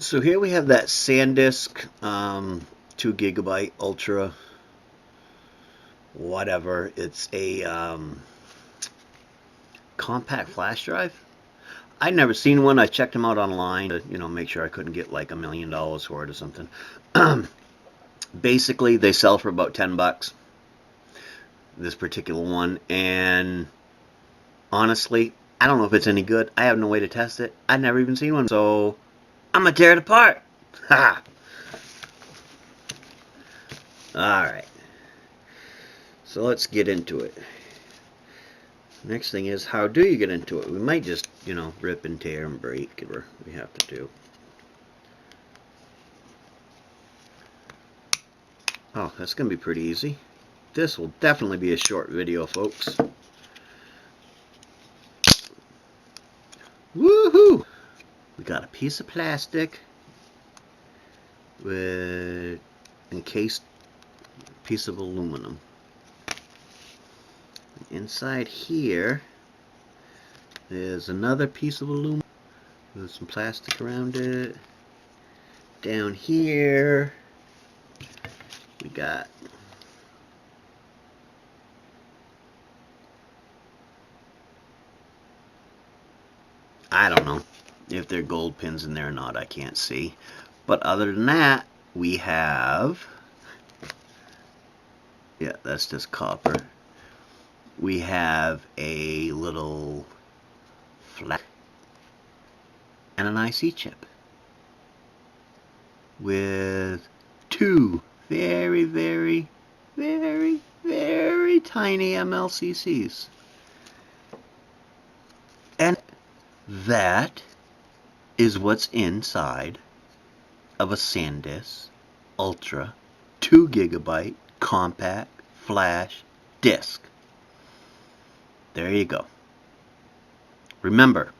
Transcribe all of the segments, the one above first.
So here we have that SanDisk 2 gigabyte ultra whatever. It's a compact flash drive. I'd never seen one. I checked them out online to, make sure I couldn't get like $1 million for it or something. Basically, they sell for about $10. This particular one, and honestly, I don't know if it's any good. I have no way to test it. I've never even seen one, so I'm gonna tear it apart. Ha! Alright. So let's get into it. Next thing is, how do you get into it? We might just, rip and tear and break, whatever we have to do. Oh, that's gonna be pretty easy. This will definitely be a short video, folks. Woohoo! We got a piece of plastic with encased piece of aluminum. Inside here there's another piece of aluminum with some plastic around it. Down here we got I don't know if they're gold pins in there or not, I can't see. But other than that, we have, yeah, that's just copper. We have a little flat and an IC chip with two very, very, very, very tiny MLCCs. And that is what's inside of a SanDisk Ultra 2 gigabyte compact flash disk. There you go. Remember,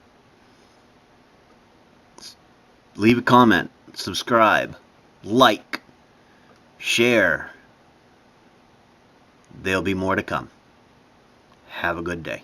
leave a comment, subscribe, like, share. There'll be more to come. Have a good day.